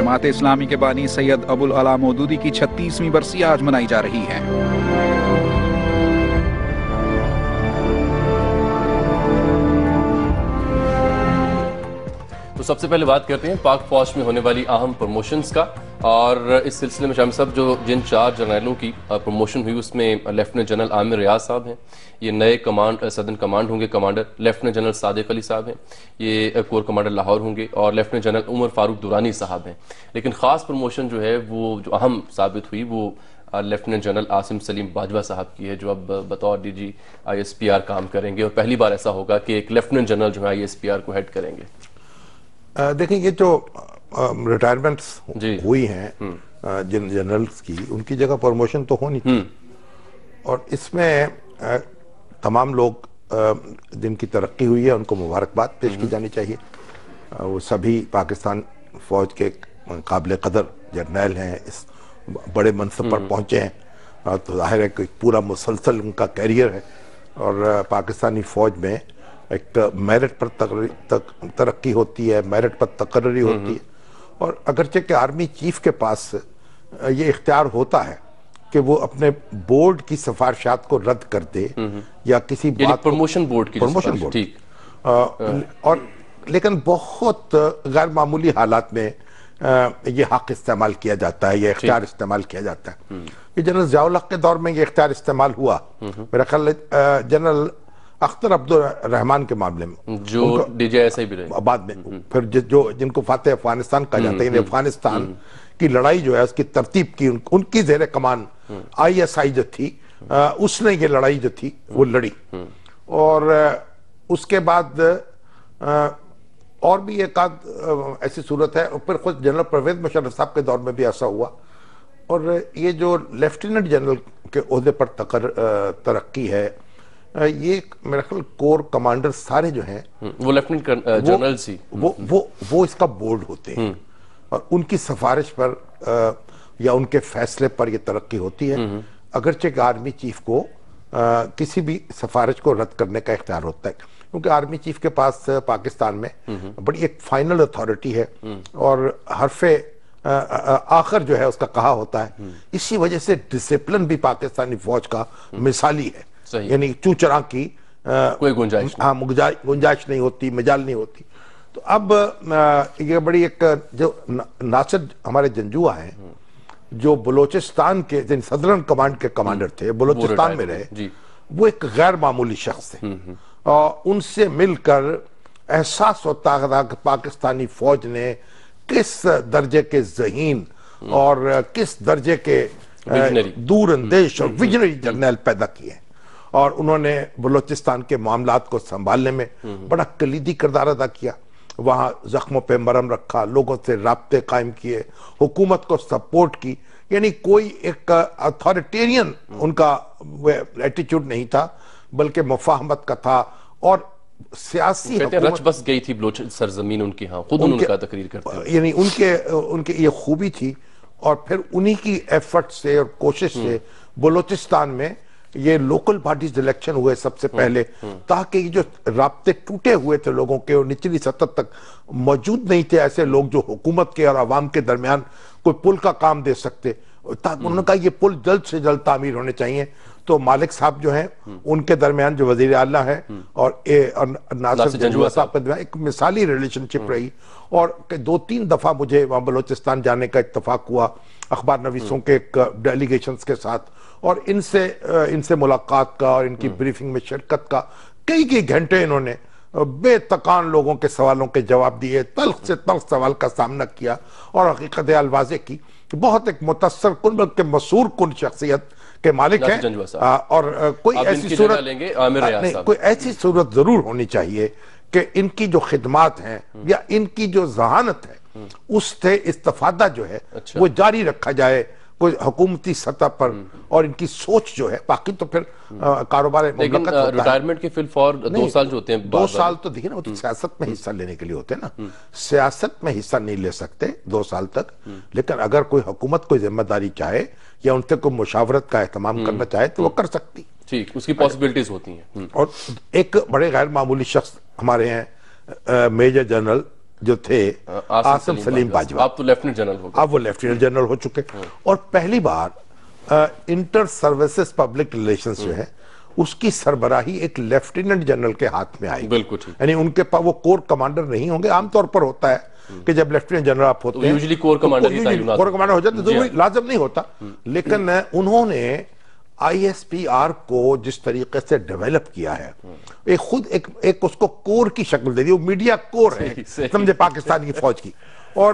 جماعت اسلامی کے بانی سید ابوالعلا مودودی کی 36ویں برسی آج منائی جا رہی ہے۔ تو سب سے پہلے بات کرتے ہیں پاک فوج میں ہونے والی اہم پروموشنز کا، اور اس سلسلے میں شامی صاحب جن 4 جرنیلوں کی پروموشن ہوئی اس میں لیفٹیننٹ جنرل عامر ریاض صاحب ہیں، یہ نئے سدرن کمانڈ ہوں گے کمانڈر۔ لیفٹیننٹ جنرل صادق علی صاحب ہیں، یہ کور کمانڈر لاہور ہوں گے، اور لیفٹیننٹ جنرل عمر فاروق دورانی صاحب ہیں۔ لیکن خاص پروموشن جو ہے وہ جو اہم ثابت ہوئی وہ لیفٹیننٹ جنرل عاصم سلیم باجوہ صاحب کی ہے، جو اب بطور ڈی جی ISPR کام کریں گے، اور پہلی بار ایسا ہوگا کہ ایک لیفٹیننٹ جنرل جو ہے ISPR کو ہیڈ کریں گے۔ دیکھیں یہ جو ریٹائرمنٹس ہوئی ہیں جن جنرلز کی، ان کی جگہ پروموشن تو ہونی تھی، اور اس میں تمام لوگ جن کی ترقی ہوئی ہے ان کو مبارکباد پیش کی جانی چاہیے۔ وہ سبھی پاکستان فوج کے قابل قدر جرنیل ہیں، اس بڑے منصب پر پہنچے ہیں، تو ظاہر ہے کہ پورا مسلسل ان کا کیریئر ہے، اور پاکستانی فوج میں ایک میرٹ پر ترقی ہوتی ہے، میرٹ پر تقرری ہوتی ہے، اور اگرچہ کہ آرمی چیف کے پاس یہ اختیار ہوتا ہے کہ وہ اپنے بورڈ کی سفارشات کو رد کر دے یا کسی بات پروموشن بورڈ کی ٹھیک، اور لیکن بہت غیر معمولی حالات میں یہ حق استعمال کیا جاتا ہے، یہ اختیار استعمال کیا جاتا ہے۔ یہ جنرل ضیاء الحق کے دور میں یہ اختیار استعمال ہوا، میرا خیال جنرل اختر عبد الرحمان کے معاملے میں، جو ڈی جی ایس آئی بھی رہے بعد میں، پھر جن کو فاتح افغانستان کہا جاتا ہے، یعنی افغانستان کی لڑائی جو ہے اس کی ترتیب کی ان کی زیر کمان ISI جو تھی، اس نے یہ لڑائی جو تھی وہ لڑی، اور اس کے بعد اور بھی ایک آدھ ایسی صورت ہے، اور پھر خود جنرل پرویز مشرف صاحب کے دور میں بھی ایسا ہوا، اور یہ جو لیفٹیننٹ جنرل کے عہدے پر ترقی ہے، یہ میرا خیال کور کمانڈر سارے جو ہیں وہ لیفٹیننٹ جنرل سی وہ اس کا بورڈ ہوتے ہیں، اور ان کی سفارش پر یا ان کے فیصلے پر یہ ترقی ہوتی ہے، اگرچہ کہ آرمی چیف کو کسی بھی سفارش کو رد کرنے کا اختیار ہوتا ہے، کیونکہ آرمی چیف کے پاس پاکستان میں بڑی ایک فائنل اتھارٹی ہے، اور حرف آخر جو ہے اس کا کہا ہوتا ہے۔ اسی وجہ سے ڈسپلن بھی پاکستانی فوج کا مثالی ہے، یعنی چوچراں کی کوئی گنجائش نہیں ہوتی، مجال نہیں ہوتی۔ تو اب یہ بڑی ایک جو ناصر ہمارے جنجوہ ہیں جو بلوچستان کے سدرن کمانڈ کے کمانڈر تھے، بلوچستان میں رہے، وہ ایک غیر معمولی شخص تھے، اور ان سے مل کر احساس ہوتا تھا کہ پاکستانی فوج نے کس درجے کے ذہین اور کس درجے کے دور اندیش اور ویژنری جرنیل پیدا کیے ہیں، اور انہوں نے بلوچستان کے معاملات کو سنبھالنے میں بڑا کلیدی کردار ادا کیا، وہاں زخموں پہ مرہم رکھا، لوگوں سے رابطے قائم کیے، حکومت کو سپورٹ کی، یعنی کوئی ایک اتھارٹیرین ان کا ایٹیچیوڈ نہیں تھا، بلکہ مفاہمت کا تھا، اور سیاسی رچ بس گئی تھی بلوچ سرزمین ان کی، ہاں خود ان کا تقریر کرتے ہیں، یعنی ان کے یہ خوبی تھی، اور پھر انہی کی ایفرٹ سے اور کوشش سے بلوچستان میں یہ لوکل پارٹیز الیکشن ہوئے سب سے پہلے، تاکہ یہ جو رابطے ٹوٹے ہوئے تھے لوگوں کے اور نچلی سطح تک موجود نہیں تھے ایسے لوگ جو حکومت کے اور عوام کے درمیان کوئی پل کا کام دے سکتے، انہوں نے کہا یہ پل جلد سے جلد تعمیر ہونے چاہیے۔ تو مالک صاحب جو ہیں ان کے درمیان جو وزیر اعلیٰ ہیں اور ناصر جنجوہ صاحب کے درمیان ایک مثالی ریلیشن شپ رہی، اور 2-3 دفعہ مجھے وہاں بلوچستان جانے کا اتفاق ہوا اخبار نویسوں کے ڈیلیگیشنز کے ساتھ، اور ان سے ملاقات کا اور ان کی بریفنگ میں شرکت کا، کئی گھنٹے انہوں نے بے تکان لوگوں کے سوالوں کے جواب دیے، تلخ سے تلخ سوال کا سامنا کیا، اور حقیقت الواضح کی، بہت ایک متاثر کن بلکہ مسحور کن شخصیت کے مالک ہیں، اور کوئی ایسی صورت ضرور ہونی چاہیے کہ ان کی جو خدمات ہیں یا ان کی جو ذہانت ہے اس سے استفادہ جو ہے وہ جاری رکھا جائے کوئی حکومتی سطح پر، اور ان کی سوچ جو ہے، باقی تو پھر کاروبار مملکت ہوتا ہے۔ ریٹائرمنٹ کے فی الفور 2 سال جو ہوتے ہیں، 2 سال تو دیکھیں نا، وہ تو سیاست میں حصہ لینے کے لیے ہوتے ہیں نا، سیاست میں حصہ نہیں لے سکتے 2 سال تک، لیکن اگر کوئی حکومت کوئی ذمہ داری چاہے یا ان سے کوئی مشاورت کا اہتمام کرنا چاہے تو وہ کر سکتی، ٹھیک، اس کی پاسبلٹیز ہوتی ہیں۔ اور ایک بڑے غیر معمولی شخص ہمارے ہیں میجر جنرل جو تھے آصم سلیم باجوہ، آپ تو لیفٹیننٹ جنرل ہو گئے، اب وہ لیفٹیننٹ جنرل ہو چکے، اور پہلی بار انٹر سروسز پبلک ریلیشنز جو ہے اس کی سربراہی ایک لیفٹیننٹ جنرل کے ہاتھ میں آئی، بالکل ٹھیک، یعنی ان کے پاس وہ کور کمانڈر نہیں ہوں گے، عام طور پر ہوتا ہے کہ جب لیفٹیننٹ جنرل آپ ہوتے ہیں یوزلی کور کمانڈر کی تعینات، کور کمانڈر ہو جاتے، ضروری لازم نہیں ہوتا، لیکن انہوں نے آئی ایس پی آر کو جس طریقے سے ڈیولپ کیا ہے، ایک خود ایک اس کو کور کی شکل دے دی، وہ میڈیا کور ہے سمجھے پاکستان کی فوج کی، اور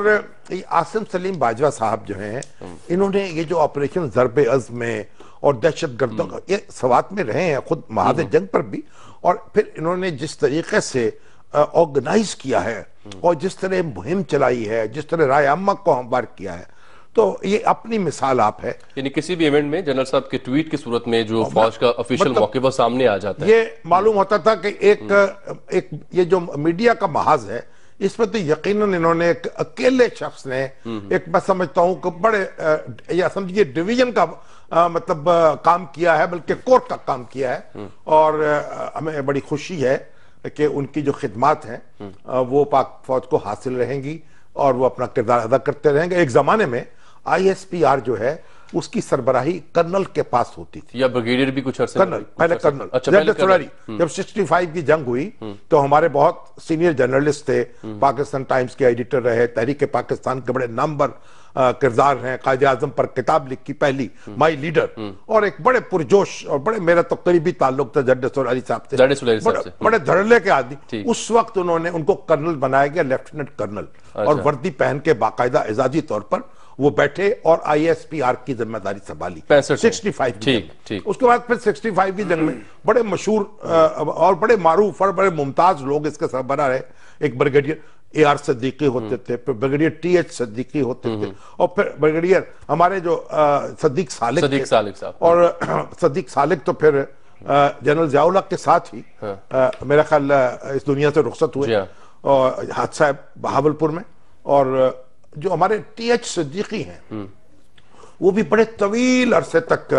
آصم سلیم باجوہ صاحب جو ہیں انہوں نے یہ جو آپریشن ضرب عزم میں اور دہشت گردوں یہ سوات میں رہے ہیں خود محاذ جنگ پر بھی، اور پھر انہوں نے جس طریقے سے آرگنائز کیا ہے اور جس طرح مہم چلائی ہے، جس طرح رائے عامہ کو ہموار کیا ہے، تو یہ اپنی مثال آپ ہے، یعنی کسی بھی ایونٹ میں جنرل صاحب کے ٹویٹ کی صورت میں جو فوج کا افیشل موقف سامنے آ جاتا ہے، یہ معلوم ہوتا تھا کہ ایک یہ جو میڈیا کا محاذ ہے اس میں تو یقیناً انہوں نے ایک اکیلے شخص نے ایک میں سمجھتا ہوں کہ بڑے یا سمجھئے ڈویژن کا مطلب کام کیا ہے، بلکہ کورٹ کا کام کیا ہے، اور ہمیں بڑی خوشی ہے کہ ان کی جو خدمات ہیں وہ پاک فوج کو حاصل رہیں گی اور وہ اپنا کردار ادا کرتے رہیں گے۔ ایک زمانے میں آئی ایس پی آر جو ہے اس کی سربراہی کرنل کے پاس ہوتی تھی، یا بریگیڈیئر بھی کچھ عرصے کرنل، پہلے کرنل جب 65 کی جنگ ہوئی تو ہمارے بہت سینئر جرنلسٹ تھے، پاکستان ٹائمز کے ایڈیٹر رہے، تحریک پاکستان کے بڑے نامور کردار ہیں، قائد اعظم پر کتاب لکھی پہلی مائی لیڈر، اور ایک بڑے پرجوش اور بڑے میرا تو قریبی تعلق تھا جڈ سولاری صاحب سے، بڑے دھڑلے کے آدمی، اس وقت انہوں نے ان کو کرنل بنایا گیا، لیفٹیننٹ کرنل، اور وردی پہن کے باقاعدہ اعزازی طور پر وہ بیٹھے اور آئی ایس پی آر کی ذمہ داری سنبھالی 65 کی جنگ۔ اس کے بعد پھر 65 کی جنگ میں بڑے مشہور اور بڑے معروف اور بڑے ممتاز لوگ اس کے سربراہ رہے، ایک بریگیڈیئر اے آر صدیقی ہوتے تھے، پھر بریگیڈیئر ٹی ایچ صدیقی ہوتے تھے، اور پھر بریگیڈیئر ہمارے جو صدیق سالک تھے، اور صدیق سالک تو پھر جنرل ضیاء الحق کے ساتھ ہی میرا خیال اس دنیا سے رخصت ہوئے، اور حادثہ بہاولپور میں، اور جو ہمارے ٹی ایچ صدیقی ہیں وہ بھی بڑے طویل عرصے تک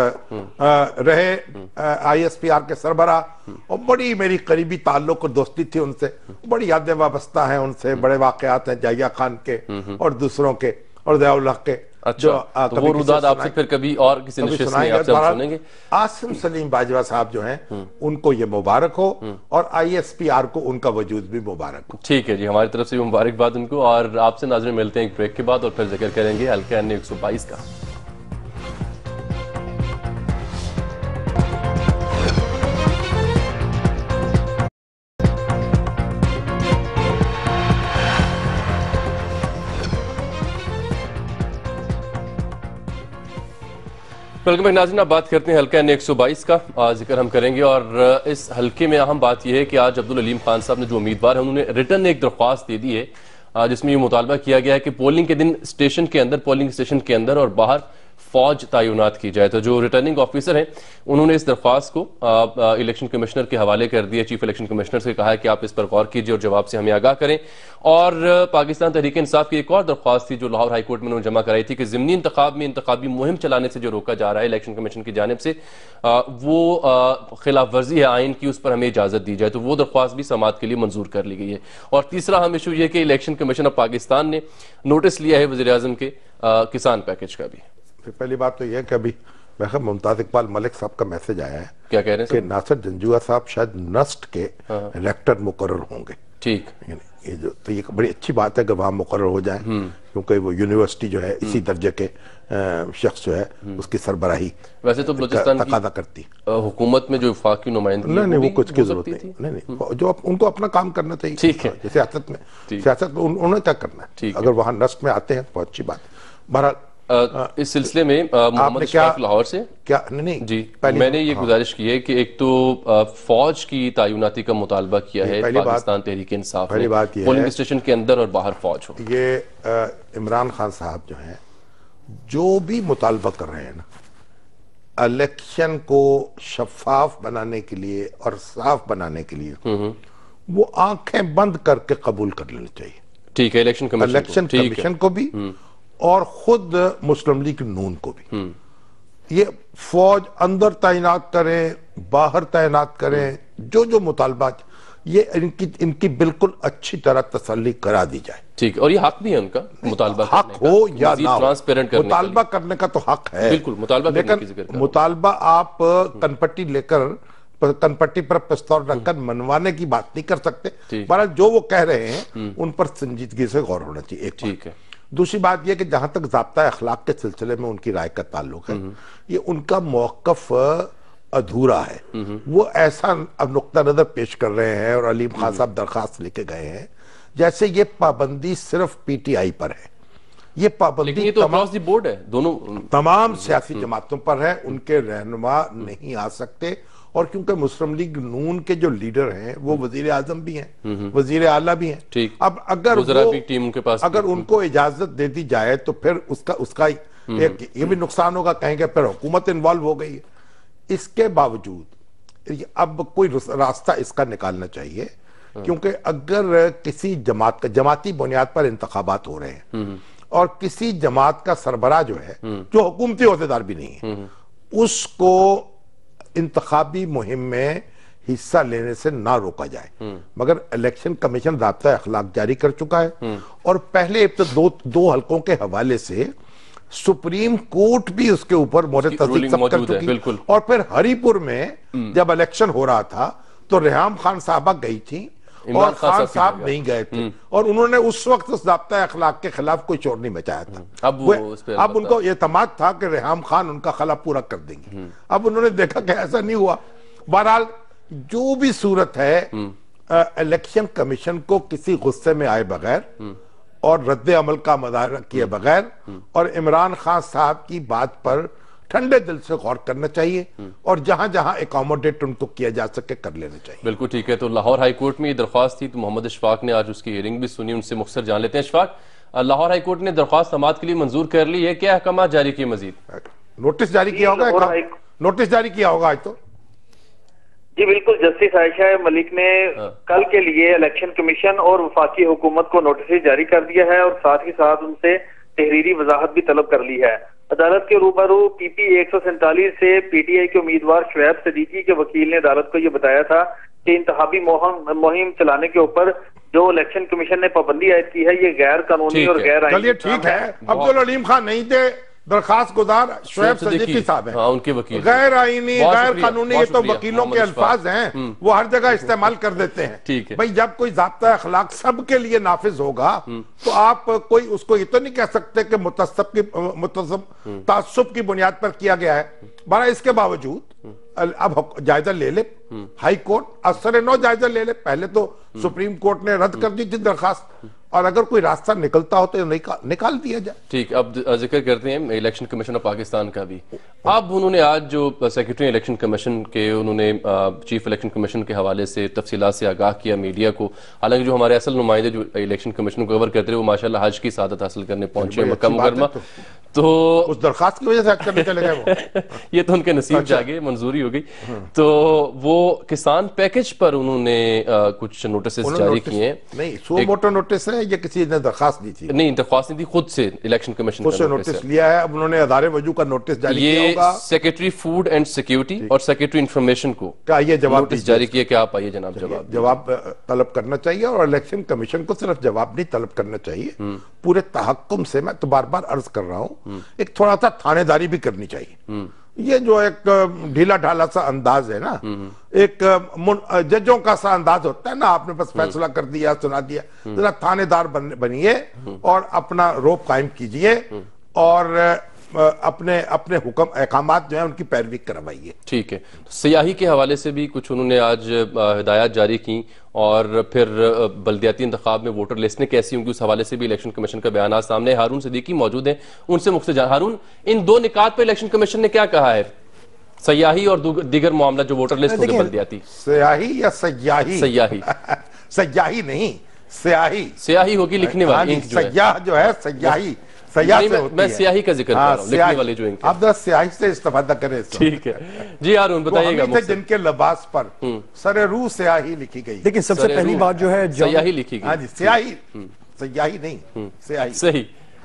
رہے آئی ایس پی آر کے سربراہ، اور بڑی میری قریبی تعلق اور دوستی تھی ان سے، بڑی یادیں وابستہ ہیں ان سے، بڑے واقعات ہیں جائیہ خان کے اور دوسروں کے اور ضیاء الحق کے، تو وہ روداد آپ سے پھر کبھی اور کسی نشست میں آپ سے ہم سنیں گے۔ آصم سلیم باجوہ صاحب جو ہیں ان کو یہ مبارک ہو، اور آئی ایس پی آر کو ان کا وجود بھی مبارک ہو۔ ٹھیک ہے جی، ہماری طرف سے مبارکباد ان کو، اور آپ سے ناظرین ملتے ہیں ایک بریک کے بعد، اور پھر ذکر کریں گے حلقہ این 122 کا۔ ویلکم بیک ناظرین، اب بات کرتے ہیں حلقہ این 122 کا ذکر ہم کریں گے، اور اس حلقے میں اہم بات یہ ہے کہ آج عبدالعلیم خان صاحب نے جو امیدوار ہیں انہوں نے ریٹرن ایک درخواست دے دی ہے جس میں یہ مطالبہ کیا گیا ہے کہ پولنگ کے دن پولنگ اسٹیشن کے اندر اور باہر فوج تعینات کی جائے۔ تو جو ریٹرننگ آفیسر ہیں انہوں نے اس درخواست کو الیکشن کمشنر کے حوالے کر دیا، چیف الیکشن کمشنر سے کہا ہے کہ آپ اس پر غور کیجئے اور جواب سے ہمیں آگاہ کریں۔ اور پاکستان تحریک انصاف کی ایک اور درخواست تھی جو لاہور ہائی کورٹ میں انہوں نے جمع کرائی تھی کہ ضمنی انتخاب میں انتخابی مہم چلانے سے جو روکا جا رہا ہے الیکشن کمیشن کی جانب سے، وہ خلاف ورزی ہے آئین کی، اس پر ہمیں اجازت دی جائے۔ تو وہ درخواست بھی سماعت کے لیے منظور کر لی گئی ہے۔ اور تیسرا اہم ایشو یہ کہ الیکشن کمیشن آف پاکستان نے نوٹس لیا ہے وزیر اعظم کے کسان پیکج کا بھی۔ پہلی بات تو یہ ہے کہ ابھی ممتاز اقبال ملک صاحب کا میسج آیا ہے، کیا کہہ رہے ہیں کہ ناصر جنجوعہ صاحب شاید نسٹ کے ریکٹر مقرر ہوں گے۔ ٹھیک، تو یہ بڑی اچھی بات ہے کہ وہاں مقرر ہو جائیں، کیونکہ وہ یونیورسٹی جو ہے اسی درجے کے شخص جو ہے اس کی سربراہی ویسے تو بلوچستان تقاضا کرتی حکومت میں جو وفاقی نمائندگی نہیں وہ کچھ کی ضرورت نہیں، جو ان کو اپنا کام کرنا چاہیے۔ ٹھیک ہے، سیاست میں انہوں نے کیا کرنا ہے، اگر وہاں نسٹ میں آتے ہیں بہت اچھی بات ہے۔ بہرحال اس سلسلے میں محمد اشفاق لاہور سے کیا نہیں جی میں نے یہ گزارش کی ہے کہ ایک تو فوج کی تعیناتی کا مطالبہ کیا ہے پاکستان تحریک انصاف نے، پولنگ اسٹیشن کے اندر اور باہر فوج ہو۔ یہ عمران خان صاحب جو ہیں جو بھی مطالبہ کر رہے ہیں نا، الیکشن کو شفاف بنانے کے لیے اور صاف بنانے کے لیے وہ آنکھیں بند کر کے قبول کر لینا چاہیے۔ ٹھیک ہے، الیکشن کمیشن کو بھی اور خود مسلم لیگ نون کو بھی۔ یہ فوج اندر تعینات کریں، باہر تعینات کریں، جو مطالبات، یہ ان کی بالکل اچھی طرح تسلی کرا دی جائے. ٹھیک، اور یہ حق بھی ہے ان کا مطالبہ حق ہو یا نہ ہو، مطالبہ کرنے کا تو حق ہے، بالکل مطالبہ کرنے کی ذکر لیکن مطالبہ آپ کنپٹی لے کر کنپٹی پر پستول رکھ کر منوانے کی بات نہیں کر سکتے. بہرحال جو وہ کہہ رہے ہیں ان پر سنجیدگی سے غور ہونا چاہیے. ایک ٹھیک ہے. دوسری بات یہ کہ جہاں تک ضابطہ اخلاق کے سلسلے میں ان کی رائے کا تعلق ہے، یہ ان کا موقف ادھورا ہے. وہ ایسا اب نقطہ نظر پیش کر رہے ہیں اور علیم خان صاحب درخواست لے کے گئے ہیں جیسے یہ پابندی صرف پی ٹی آئی پر ہے. یہ پابندی بورڈ ہے، دونوں تمام سیاسی جماعتوں پر ہے. ان کے رہنما نہیں آ سکتے، اور کیونکہ مسلم لیگ نون کے جو لیڈر ہیں وہ وزیر اعظم بھی ہیں، وزیر اعلیٰ بھی ہیں. اب اگر ان کو اجازت دے دی جائے تو پھر اس کا یہ بھی نقصان ہوگا، کہیں گے پھر حکومت انوالو ہو گئی ہے. اس کے باوجود اب کوئی راستہ اس کا نکالنا چاہیے، کیونکہ اگر کسی جماعتی بنیاد پر انتخابات ہو رہے ہیں اور کسی جماعت کا سربراہ جو ہے جو حکومتی عہدیدار بھی نہیں ہے، اس کو انتخابی مہم میں حصہ لینے سے نہ روکا جائے. مگر الیکشن کمیشن ضابطہ اخلاق جاری کر چکا ہے، اور پہلے دو حلقوں کے حوالے سے سپریم کورٹ بھی اس کے اوپر مہر تصدیق کر چکی. اور پھر ہری پور میں جب الیکشن ہو رہا تھا تو ریحام خان صاحبہ گئی تھی اور خان صاحب نہیں گئے تھے، اور انہوں نے اس وقت اس ضابطہ اخلاق کے خلاف کوئی شور نہیں مچایا تھا. اب ان کو اعتماد تھا کہ ریحام خان ان کا خلا پورا کر دیں گے. اب انہوں نے دیکھا کہ ایسا نہیں ہوا. بہرحال جو بھی صورت ہے، الیکشن کمیشن کو کسی غصے میں آئے بغیر اور رد عمل کا مظاہرہ کیے بغیر اور عمران خان صاحب کی بات پر ٹھنڈے دل سے غور کرنا چاہیے، اور جہاں جہاں اکاموڈیٹ ان کو کیا جا سکے کر لینا چاہیے. بالکل ٹھیک ہے. تو لاہور ہائی کورٹ میں یہ درخواست تھی، تو محمد اشفاق نے آج اس کی ہیئرنگ بھی سنی، ان سے مختصر جان لیتے ہیں. اشفاق، لاہور ہائی کورٹ نے درخواست سماعت کے لیے منظور کر لی ہے، کیا احکامات جاری کیے؟ مزید نوٹس جاری کیا ہوگا، نوٹس جاری کیا ہوگا آج تو. جی بالکل، جسٹس عائشہ ملک نے کل کے لیے الیکشن کمیشن اور وفاقی حکومت کو نوٹس جاری کر دیا ہے، اور ساتھ ہی ساتھ ان سے تحریری وضاحت بھی طلب کر لی ہے. عدالت کے روبرو پی پی 147 سے پی ٹی آئی کے امیدوار شعیب صدیقی کے وکیل نے عدالت کو یہ بتایا تھا کہ انتخابی مہم چلانے کے اوپر جو الیکشن کمیشن نے پابندی عائد کی ہے یہ غیر قانونی اور غیر آئینی. چلیے ٹھیک ہے، عبدالعلیم خان نہیں تھے، درخواست گزار شعیب صدیقی صاحب ہیں. ان کے وکیل غیر آئینی غیر قانونی، یہ تو وکیلوں کے الفاظ ہیں، وہ ہر جگہ استعمال کر دیتے ہیں. بھئی جب کوئی ضابطہ اخلاق سب کے لیے نافذ ہوگا تو آپ کوئی اس کو یہ تو نہیں کہہ سکتے کہ تعصب کی بنیاد پر کیا گیا ہے. بہرحال اس کے باوجود اب جائزہ لے لے ہائی کورٹ، اثر نو جائزہ لے لے. پہلے تو سپریم کورٹ نے رد کر دی تھی درخواست، اور اگر کوئی راستہ نکلتا ہو تو نکال دیا جائے. ٹھیک، اب ذکر کرتے ہیں الیکشن کمیشن آف پاکستان کا بھی. اب انہوں نے آج جو سیکرٹری الیکشن کمیشن کے، انہوں نے چیف الیکشن کمیشن کے حوالے سے تفصیلات سے آگاہ کیا میڈیا کو. حالانکہ جو ہمارے اصل نمائندے جو الیکشن کمیشن کو کور کرتے رہے وہ ماشاءاللہ حج کی سعادت حاصل کرنے پہنچے مکہ مکرمہ. تو اس درخواست کی وجہ سے اکثر چلے گئے وہ یہ تو ان کے نصیب جاگے، منظوری ہو گئی. تو وہ کسان پیکج پر انہوں نے کچھ نوٹسز جاری کیے ہیں. نہیں، سو موٹو نوٹس ہے یا کسی نے درخواست دی تھی؟ نہیں، درخواست نہیں تھی، خود سے الیکشن کمیشن خود سے نوٹس لیا ہے. اب انہوں نے ادارے وجو کا نوٹس جاری کیا ہوگا. یہ سیکرٹری فوڈ اینڈ سیکیورٹی اور سیکرٹری انفارمیشن کو نوٹس جاری کیا کہ آپ آئیے جناب جواب طلب کرنا چاہیے. اور الیکشن کمیشن کو صرف جواب نہیں طلب کرنا چاہیے، پورے تحکم سے، میں تو بار بار عرض کر رہا ہوں، ایک تھوڑا سا تھانے داری بھی کرنی چاہیے. یہ جو ایک ڈھیلا ڈھالا سا انداز ہے نا، ایک ججوں کا سا انداز ہوتا ہے نا، آپ نے بس فیصلہ کر دیا، سنا دیا. ذرا تھانے دار بنیے اور اپنا روپ قائم کیجئے، اور اپنے حکم احکامات جو ہیں ان کی پیروی کروائیے. ٹھیک ہے. سیاحی کے حوالے سے بھی کچھ انہوں نے آج ہدایات جاری کی، اور پھر بلدیاتی انتخاب میں ووٹر لسٹیں کیسی ہوں گی اس حوالے سے بھی الیکشن کمیشن کا بیانات سامنے. ہارون صدیقی موجود ہیں، ان سے مختصر جان. ہارون، ان دو نکات پہ الیکشن کمیشن نے کیا کہا ہے؟ سیاحی اور دیگر معاملہ جو ووٹر لسٹ ہوگی بلدیاتی. سیاحی یا سیاحی؟ سیاحی سیاحی نہیں، سیاحی. سیاحی ہوگی لکھنے والی. سیاح جو ہے سیاحی، میں سیاحی کا ذکر کر رہا ہوں، لکھنے والے جو ان کے. آپ ذرا سیاحی سے استفادہ کریں. ٹھیک ہے جی ہارون، بتائیے گا. جن کے لباس پر سر روح سیاحی لکھی گئی. لیکن سب سے پہلی بات جو ہے سیاحی لکھی گئی. ہاں جی، سیاحی، سیاحی نہیں، سیاحی. صحیح.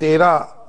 13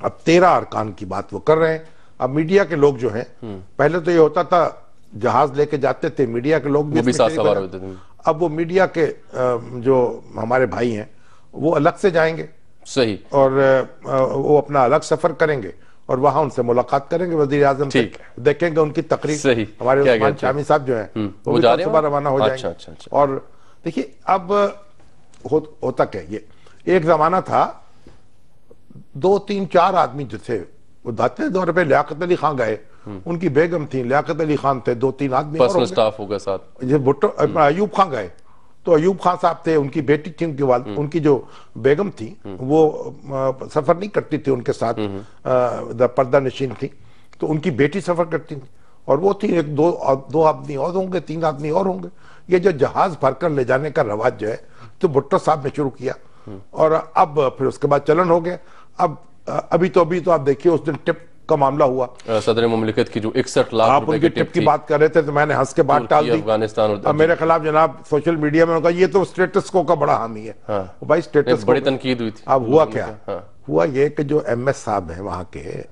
اب 13 ارکان کی بات وہ کر رہے ہیں. اب میڈیا کے لوگ جو ہیں پہلے تو یہ ہوتا تھا جہاز لے کے جاتے تھے میڈیا کے لوگ بھی ساتھ سوار ہوتے تھے. اب وہ میڈیا کے جو ہمارے بھائی ہیں وہ الگ سے جائیں گے صحیح اور وہ اپنا الگ سفر کریں گے اور وہاں ان سے ملاقات کریں گے, وزیر اعظم سے دیکھیں گے ان کی تقریر. ہمارے عثمان شامی صاحب جو ہیں وہ بھی کل صبح روانہ ہو جائیں گے. اور دیکھیے اب ہوتا کیا, یہ ایک زمانہ تھا 2 3 4 آدمی جو تھے وہ داتے دور پہ لیاقت علی خان گئے, ان کی بیگم تھی, لیاقت علی خان تھے, 2 3 آدمی پرسنل سٹاف ہوگا ساتھ. یہ بھٹو ایوب خان گئے تو ایوب خان صاحب تھے, ان کی بیٹی تھی, ان کی جو بیگم تھی وہ سفر نہیں کرتی تھی ان کے ساتھ, پردہ نشین تھی, تو ان کی بیٹی سفر کرتی تھی اور وہ تھی. 2 آدمی اور ہوں گے, 3 آدمی اور ہوں گے. یہ جو جہاز بھر کر لے جانے کا رواج جو ہے تو بھٹو صاحب نے شروع کیا اور اب پھر اس کے بعد چلن ہو گیا. ابھی تو آپ دیکھیے اس دن ٹپ کا معاملہ ہوا, صدر مملکت کی جو 61 لاکھ آپ ان کی ٹپ کی بات کر رہے تھے تو میں نے ہنس کے بات ٹال دی. افغانستان اب میرے خلاف جناب سوشل میڈیا میں کہا یہ تو سٹیٹس کو کا بڑا حامی ہے. بھائی سٹیٹس بڑی تنقید ہوئی تھی. اب ہوا کیا, ہوا یہ کہ جو ایم ایس صاحب ہیں وہاں کے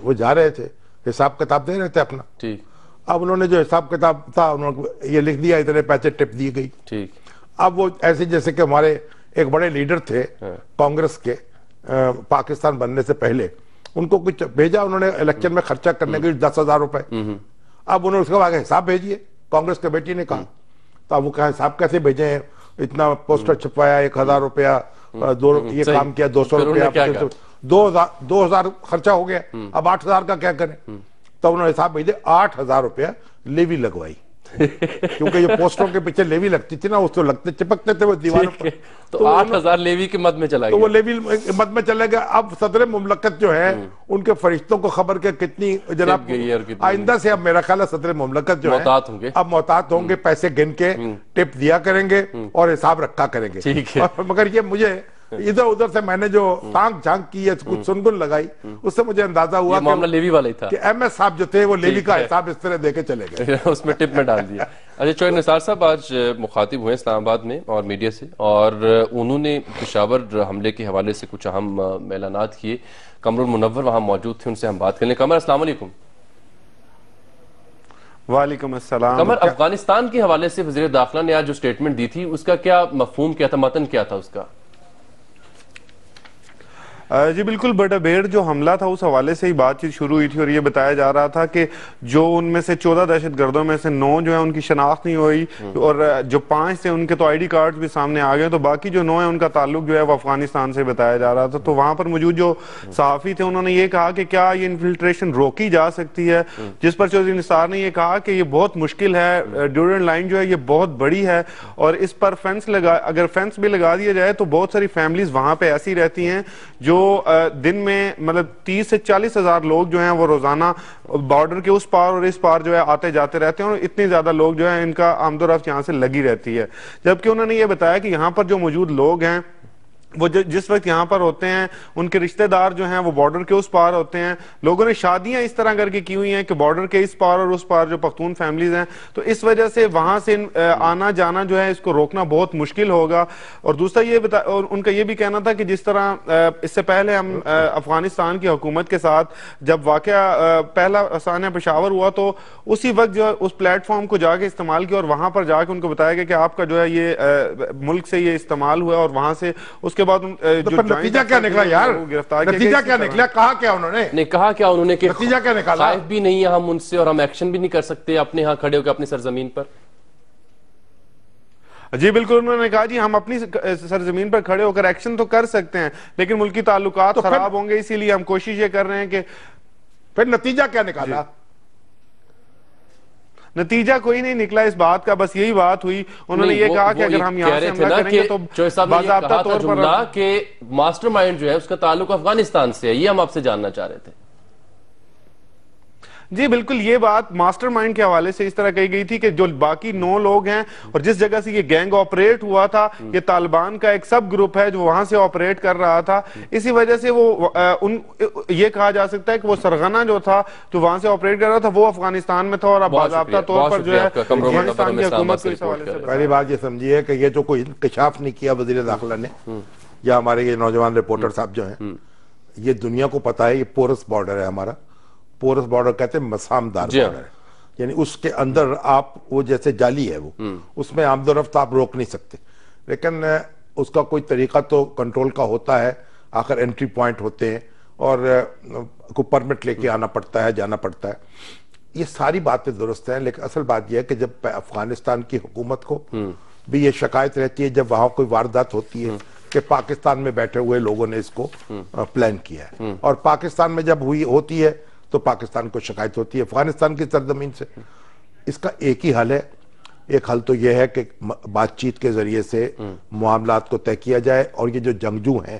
وہ جا رہے تھے حساب کتاب دے رہے تھے اپنا. ٹھیک. اب انہوں نے جو حساب کتاب تھا انہوں نے یہ لکھ دیا اتنے پیسے ٹپ دی گئی. ٹھیک. اب وہ ایسے جیسے کہ ہمارے ایک بڑے لیڈر تھے کانگریس کے پاکستان بننے سے پہلے, ان کو کچھ بھیجا انہوں نے الیکشن میں خرچہ کرنے کے 10,000 روپے. اب انہوں نے اس کے بعد حساب بھیجیے, کانگریس کے بیٹی نے کہا. تو اب وہ کہا حساب کیسے بھیجے ہیں, اتنا پوسٹر چھپوایا 1,000 روپیہ, یہ کام کیا 200 روپیہ, 2,000 خرچہ ہو گیا. اب 8,000 کا کیا کریں, تو انہوں نے حساب بھیجے 8,000 روپیہ لیوی لگوائی. کیونکہ یہ پوسٹروں کے پیچھے لیوی لگتی تھی نا, اس تو لگتے چپکتے تھے وہ دیواروں پر, تو 8,000 لیوی کے مد میں چلا گیا. تو وہ لیوی مد میں چلے گیا. اب صدر مملکت جو ہے ان کے فرشتوں کو خبر کہ کتنی جناب آئندہ سے اب میرا خیال ہے صدر مملکت جو ہے اب محتاط ہوں گے, پیسے گن کے ٹپ دیا کریں گے اور حساب رکھا کریں گے. مگر یہ مجھے ادھر ادھر سے میں نے جو تانک جھانک کی ہے, کچھ سنگن لگائی, اس سے مجھے اندازہ ہوا کہ ایم ایس صاحب جو تھے وہ لیوی کا حساب اس طرح دے کے چلے گئے, اس میں ٹپ میں ڈال دیا. اچھا چوہے نثار صاحب آج مخاطب ہوئے اسلام آباد میں اور میڈیا سے, اور انہوں نے پشاور حملے کے حوالے سے کچھ اہم اعلانات کیے. قمر المنور وہاں موجود تھے, ان سے ہم بات کریں. قمر السلام علیکم. وعلیکم السلام. قمر, افغانستان کے حوالے سے وزیر داخلہ نے آج جو سٹیٹمنٹ دی تھی اس کا کیا مفہوم کیا تھا, متن کیا تھا اس کا؟ جی بالکل, بڑا بھیڑ جو حملہ تھا اس حوالے سے ہی بات چیت شروع ہوئی تھی اور یہ بتایا جا رہا تھا کہ جو ان میں سے 14 دہشت گردوں میں سے 9 جو ہیں ان کی شناخت نہیں ہوئی اور جو 5 تھے ان کے تو آئی ڈی کارڈ بھی سامنے آ گئے, تو باقی جو 9 ہیں ان کا تعلق جو ہے وہ افغانستان سے بتایا جا رہا تھا. تو وہاں پر موجود جو صحافی تھے انہوں نے یہ کہا کہ کیا یہ انفلٹریشن روکی جا سکتی ہے, جس پر چودھری نثار نے یہ کہا کہ یہ بہت مشکل ہے, ڈیورنڈ لائن جو ہے یہ بہت بڑی ہے اور اس پر اگر فینس بھی لگا دیا جائے تو بہت ساری فیملیز وہاں پہ ایسی رہتی ہیں جو دن میں مطلب 30 سے 40 ہزار لوگ جو ہیں وہ روزانہ بارڈر کے اس پار اور اس پار جو ہے آتے جاتے رہتے ہیں اور اتنی زیادہ لوگ جو ہیں ان کا آمد و رفت یہاں سے لگی رہتی ہے. جبکہ انہوں نے یہ بتایا کہ یہاں پر جو موجود لوگ ہیں وہ جس وقت یہاں پر ہوتے ہیں ان کے رشتہ دار جو ہیں وہ بارڈر کے اس پار ہوتے ہیں. لوگوں نے شادیاں اس طرح کر کے کی ہوئی ہیں کہ بارڈر کے اس پار اور اس پار جو پختون فیملیز ہیں, تو اس وجہ سے وہاں سے آنا جانا جو ہے اس کو روکنا بہت مشکل ہوگا. اور دوسرا یہ اور ان کا یہ بھی کہنا تھا کہ جس طرح اس سے پہلے ہم افغانستان کی حکومت کے ساتھ جب واقعہ پہلا آسانیہ پشاور ہوا تو اسی وقت جو اس پلیٹ فارم کو جا کے استعمال کیا اور وہاں پر جا کے ان کو بتایا گیا کہ آپ کا جو ہے یہ ملک سے یہ استعمال ہوا اور وہاں سے اس کے بعد نتیجہ کیا نکلا یار, نتیجہ کیا نکلا, کہا کیا انہوں نے, کہا کیا انہوں نے کہ نتیجہ کیا نکالا, خائف بھی نہیں ہے ہم ان سے اور ہم ایکشن بھی نہیں کر سکتے اپنے ہاں کھڑے ہو کے اپنی سرزمین پر. جی بالکل, انہوں نے کہا جی ہم اپنی سرزمین پر کھڑے ہو کر ایکشن تو کر سکتے ہیں لیکن ملکی تعلقات خراب ہوں گے, اسی لیے ہم کوشش یہ کر رہے ہیں کہ پھر نتیجہ کیا نکالا. نتیجہ کوئی نہیں نکلا اس بات کا, بس یہی بات ہوئی. انہوں نے یہ کہا کہ اگر ہم یہاں سے حملہ کریں گے تو باضابطہ طور پر کہ ماسٹر مائنڈ جو ہے اس کا تعلق افغانستان سے ہے, یہ ہم آپ سے جاننا چاہ رہے تھے. جی بالکل, یہ بات ماسٹر مائنڈ کے حوالے سے اس طرح کہی گئی تھی کہ جو باقی 9 لوگ ہیں اور جس جگہ سے یہ گینگ آپریٹ ہوا تھا یہ طالبان کا ایک سب گروپ ہے جو وہاں سے آپریٹ کر رہا تھا, اسی وجہ سے وہ یہ کہا جا سکتا ہے کہ وہ سرغنہ جو تھا جو وہاں سے آپریٹ کر رہا تھا وہ افغانستان میں تھا اور اب باضابطہ طور پر جو ہے افغانستان کی حکومت کو اس حوالے سے. پہلی بات یہ سمجھیے کہ یہ جو کوئی انکشاف نہیں کیا وزیر داخلہ نے یا ہمارے یہ نوجوان رپورٹر صاحب جو ہیں, یہ دنیا کو پتا ہے یہ پورس بارڈر ہے ہمارا. پورس بارڈر کہتے ہیں مسامدار بارڈر ہے, یعنی اس کے اندر آپ وہ جیسے جالی ہے وہ, اس میں آمد و رفت آپ روک نہیں سکتے, لیکن اس کا کوئی طریقہ تو کنٹرول کا ہوتا ہے, آخر انٹری پوائنٹ ہوتے ہیں اور کوئی پرمٹ لے کے آنا پڑتا ہے, جانا پڑتا ہے. یہ ساری باتیں درست ہیں, لیکن اصل بات یہ ہے کہ جب افغانستان کی حکومت کو بھی یہ شکایت رہتی ہے جب وہاں کوئی واردات ہوتی ہے کہ پاکستان میں بیٹھے ہوئے لوگوں نے اس کو پلان کیا ہے, اور پاکستان میں جب ہوتی ہے تو پاکستان کو شکایت ہوتی ہے افغانستان کی سرزمین سے. اس کا ایک ہی حل ہے, ایک حل تو یہ ہے کہ بات چیت کے ذریعے سے معاملات کو طے کیا جائے اور یہ جو جنگجو ہیں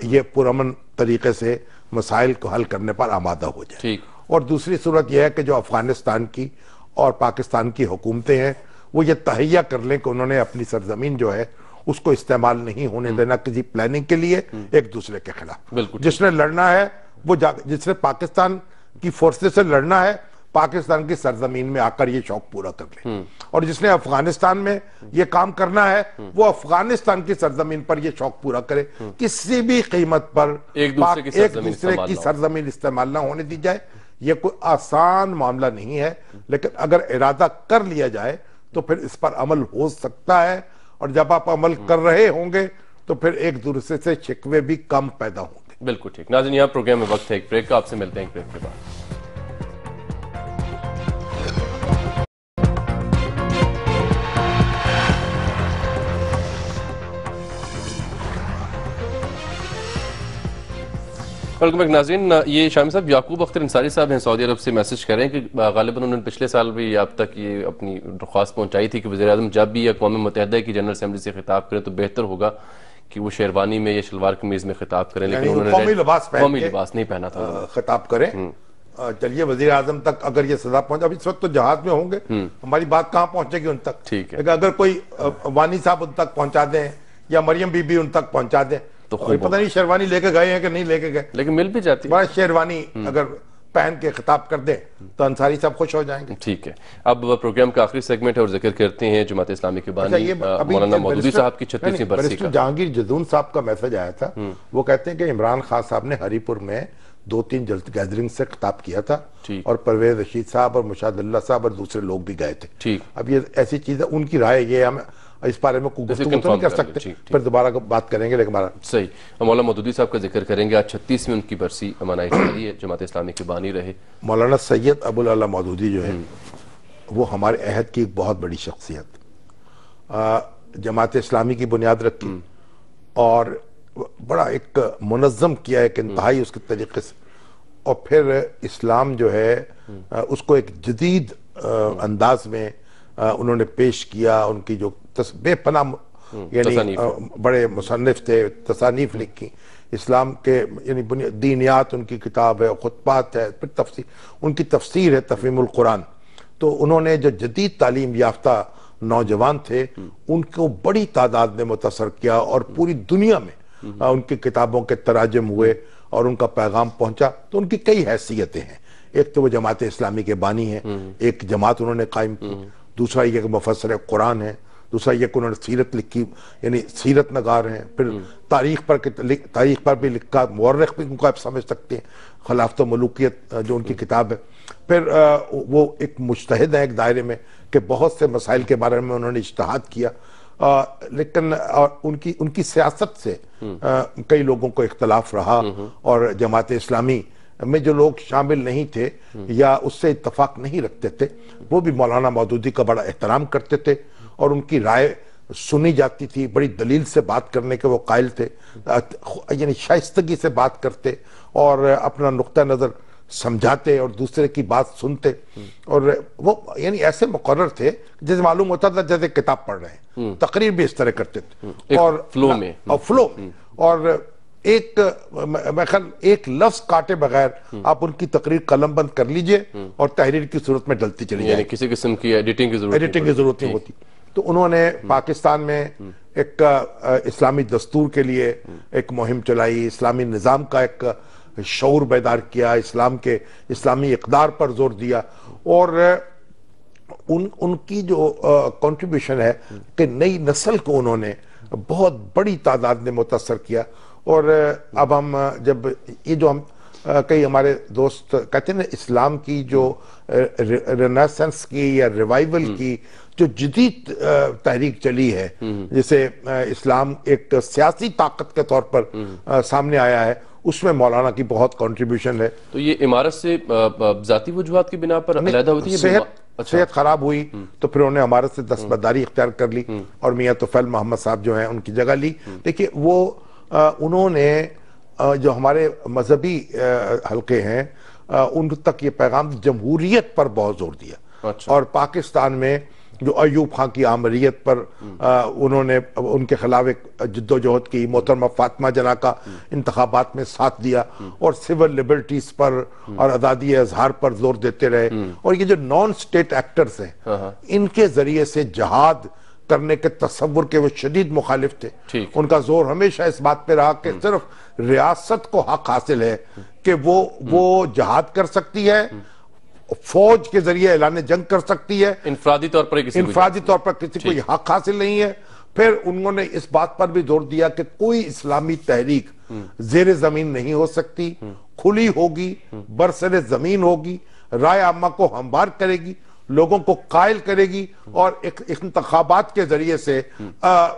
یہ پرامن طریقے سے مسائل کو حل کرنے پر آمادہ ہو جائے. اور دوسری صورت یہ ہے کہ جو افغانستان کی اور پاکستان کی حکومتیں ہیں وہ یہ تہیہ کر لیں کہ انہوں نے اپنی سرزمین جو ہے اس کو استعمال نہیں ہونے دینا کسی پلاننگ کے لیے ایک دوسرے کے خلاف. جس نے لڑنا ہے وہ جس نے پاکستان کی فورسز سے لڑنا ہے پاکستان کی سرزمین میں آ کر یہ شوق پورا کر لے, اور جس نے افغانستان میں یہ کام کرنا ہے وہ افغانستان کی سرزمین پر یہ شوق پورا کرے, کسی بھی قیمت پر ایک دوسرے کی سرزمین استعمال نہ ہونے دی جائے. یہ کوئی آسان معاملہ نہیں ہے, لیکن اگر ارادہ کر لیا جائے تو پھر اس پر عمل ہو سکتا ہے, اور جب آپ عمل کر رہے ہوں گے تو پھر ایک دوسرے سے شکوے بھی کم پیدا ہوں گے. بالکل ٹھیک. ناظرین یہاں پروگرام میں وقت ہے ایک بریک کا, آپ سے ملتے ہیں ایک بریک کے بعد. ویلکم بیک ناظرین. یہ شامی صاحب یعقوب اختر انصاری صاحب ہیں, سعودی عرب سے میسج کر رہے ہیں کہ غالباً انہوں نے پچھلے سال بھی آپ تک یہ اپنی درخواست پہنچائی تھی کہ وزیراعظم جب بھی اقوام متحدہ کی جنرل اسمبلی سے خطاب کریں تو بہتر ہوگا کہ وہ شیروانی میں یا شلوار قمیض میں خطاب کریں, لیکن انہوں نے قومی لباس نہیں پہنا تھا خطاب کریں. چلیے وزیر اعظم تک اگر یہ سزا پہنچا, اب اس وقت تو جہاز میں ہوں گے, ہماری بات کہاں پہنچے گی ان تک. ٹھیک ہے, اگر کوئی وانی صاحب ان تک پہنچا دیں یا مریم بی بی ان تک پہنچا دیں تو پتہ نہیں شیروانی لے کے گئے ہیں کہ نہیں لے کے گئے, لیکن مل بھی جاتی بڑا شیروانی اگر پہن کے خطاب کر دیں تو انصاری صاحب خوش ہو جائیں گے. ٹھیک ہے, اب پروگرام کا آخری سیگمنٹ ہے اور ذکر کرتے ہیں جماعت اسلامی کے بانی مولانا مودودی صاحب کی 36ویں برسی کا. جہانگیر جدون صاحب کا میسج آیا تھا, وہ کہتے ہیں کہ عمران خان صاحب نے ہری پور میں 2-3 گیدرنگ سے خطاب کیا تھا اور پرویز رشید صاحب اور مشاہد اللہ صاحب اور دوسرے لوگ بھی گئے تھے. اب یہ ایسی چیز ہے, ان کی رائے یہ ہم اس بارے میں کوئی گفتگو تو نہیں کر سکتے, پھر دوبارہ بات کریں گے. لیکن ہمارا صحیح مولانا مودودی صاحب کا ذکر کریں گے. آج 36ویں ان کی برسی منائی جا رہی ہے, جماعت اسلامی کے بانی رہے. مولانا سید ابوالعلا مودودی جو ہے وہ ہمارے عہد کی ایک بہت بڑی شخصیت, جماعت اسلامی کی بنیاد رکھی اور بڑا ایک منظم کیا ایک انتہائی اس کے طریقے سے, اور پھر اسلام جو ہے اس کو ایک جدید انداز میں انہوں نے پیش کیا. ان کی جو بے پناہ یعنی بڑے مصنف تھے, تصانیف لکھی اسلام کے, یعنی دینیات ان کی کتاب ہے, خطبات ہے, پھر تفسیر ان کی تفسیر ہے تفہیم القرآن. تو انہوں نے جو جدید تعلیم یافتہ نوجوان تھے ان کو بڑی تعداد میں متاثر کیا, اور پوری دنیا میں ان کی کتابوں کے تراجم ہوئے اور ان کا پیغام پہنچا. تو ان کی کئی حیثیتیں ہیں, ایک تو وہ جماعت اسلامی کے بانی ہیں, ایک جماعت انہوں نے قائم کی, دوسرا یہ کہ مفسر قرآن ہے, دوسرا یہ کہ انہوں نے سیرت لکھی یعنی سیرت نگار ہیں, پھر تاریخ پر بھی لکھا, مورخ بھی ان کو آپ سمجھ سکتے ہیں, خلافت و ملوکیت جو ان کی کتاب ہے. پھر وہ ایک مجتہد ہیں ایک دائرے میں کہ بہت سے مسائل کے بارے میں انہوں نے اجتہاد کیا, لیکن ان کی سیاست سے کئی لوگوں کو اختلاف رہا, اور جماعت اسلامی میں جو لوگ شامل نہیں تھے یا اس سے اتفاق نہیں رکھتے تھے وہ بھی مولانا مودودی کا بڑا احترام کرتے تھے, اور ان کی رائے سنی جاتی تھی, بڑی دلیل سے بات کرنے کے وہ قائل تھے, یعنی شائستگی سے بات کرتے اور اپنا نقطہ نظر سمجھاتے اور دوسرے کی بات سنتے, اور وہ یعنی ایسے مقرر تھے جیسے معلوم ہوتا تھا جیسے کتاب پڑھ رہے ہیں, تقریر بھی اس طرح کرتے تھے اور فلو میں, اور ایک لفظ کاٹے بغیر آپ ان کی تقریر قلم بند کر لیجئے اور تحریر کی صورت میں ڈلتی چلی جائے, یعنی کسی قسم کی ایڈیٹنگ کی ضرورت نہیں ہوتی. تو انہوں نے پاکستان میں ایک اسلامی دستور کے لیے ایک مہم چلائی, اسلامی نظام کا ایک شعور بیدار کیا, اسلامی اقدار پر زور دیا, اور ان کی جو کنٹریبیوشن ہے کہ نئی نسل کو انہوں نے بہت بڑی تعداد میں متاثر کیا, اور اب ہم جب یہ جو ہم کئی ہمارے دوست کہتے ہیں نا اسلام کی جو رینیسنس کی یا ریوائول کی جو جدید تحریک چلی ہے، جسے اسلام ایک سیاسی طاقت کے طور پر سامنے آیا ہے، اس میں مولانا کی بہت کنٹریبیوشن ہے۔ تو یہ عمارت سے ذاتی وجوہات کی بنا پر علیحدہ ہوتی ہے؟ صحت خراب ہوئی تو پھر انہوں نے ہمارے سے دستبرداری اختیار کر لی اور میاں طفیل محمد صاحب جو ہیں ان کی جگہ لی۔ دیکھیے وہ انہوں نے جو ہمارے مذہبی حلقے ہیں ان تک یہ پیغام جمہوریت پر بہت زور دیا، اور پاکستان میں جو ایوب خان کی آمریت پر انہوں نے ان کے خلاف ایک جد و جہد کی، محترمہ فاطمہ جناح کا انتخابات میں ساتھ دیا، اور سول لبرٹیز پر اور آزادی اظہار پر زور دیتے رہے، اور یہ جو نان سٹیٹ ایکٹرز ہیں ان کے ذریعے سے جہاد کرنے کے تصور کے وہ شدید مخالف تھے۔ ان کا زور ہمیشہ اس بات پہ رہا کہ صرف ریاست کو حق حاصل ہے کہ وہ جہاد کر سکتی ہے، فوج کے ذریعے اعلان جنگ کر سکتی ہے، انفرادی طور پر کسی کو یہ حق حاصل نہیں ہے۔ پھر انہوں نے اس بات پر بھی زور دیا کہ کوئی اسلامی تحریک زیر زمین نہیں ہو سکتی، کھلی ہوگی، برسر زمین ہوگی، رائے عامہ کو ہموار کرے گی، لوگوں کو قائل کرے گی، اور انتخابات کے ذریعے سے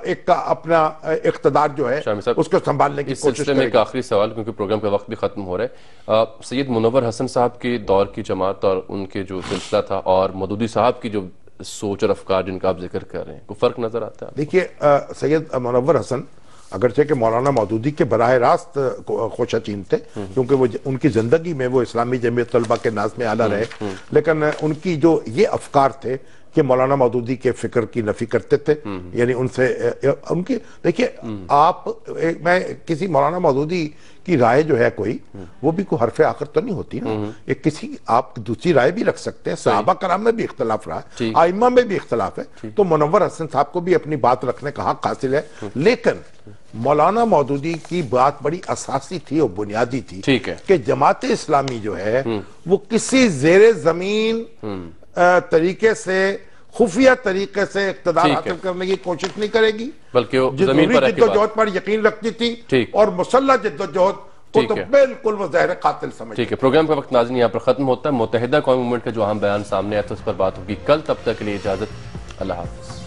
ایک اپنا اقتدار جو ہے اس کو سنبھالنے کی کوشش کرے گی۔ اس سلسلے میں ایک آخری سوال، کیونکہ پروگرام کا وقت بھی ختم ہو رہا ہے، سید منور حسن صاحب کے دور کی جماعت اور ان کے جو سلسلہ تھا اور مودودی صاحب کی جو سوچ اور افکار جن کا آپ ذکر کر رہے ہیں، کوئی فرق نظر آتا ہے؟ دیکھیے سید منور حسن اگرچہ کہ مولانا مودودی کے براہ راست خوشچین تھے، کیونکہ وہ ان کی زندگی میں وہ اسلامی جمعیت طلبہ کے ناظم اعلیٰ رہے، لیکن ان کی جو یہ افکار تھے کہ مولانا مودودی کے فکر کی نفی کرتے تھے، یعنی ان سے ان کی دیکھیے آپ میں کسی مولانا مودودی کی رائے جو ہے کوئی وہ بھی کوئی حرف آخر تو نہیں ہوتی نا، ایک کسی آپ دوسری رائے بھی رکھ سکتے ہیں، صحابہ کرام میں بھی اختلاف رہا ہے، ائمہ میں بھی اختلاف ہے، تو منور حسن صاحب کو بھی اپنی بات رکھنے کا حق حاصل ہے، لیکن مولانا مودودی کی بات بڑی اساسی تھی اور بنیادی تھی کہ جماعت اسلامی جو ہے وہ کسی زیر زمین طریقے سے، خفیہ طریقے سے اقتدار حاصل کرنے کی کوشش نہیں کرے گی، بلکہ زمین پر جد و جہد پر یقین رکھتی تھی، اور مسلح جد و جہد کو تو بالکل وہ زہر قاتل سمجھتی۔ ٹھیک ہے، پروگرام کا وقت ناظرین یہاں پر ختم ہوتا ہے۔ متحدہ قومی موومنٹ کا جو اہم بیان سامنے آیا تھا اس پر بات ہوگی کل، تب تک کے لیے اجازت، اللہ حافظ۔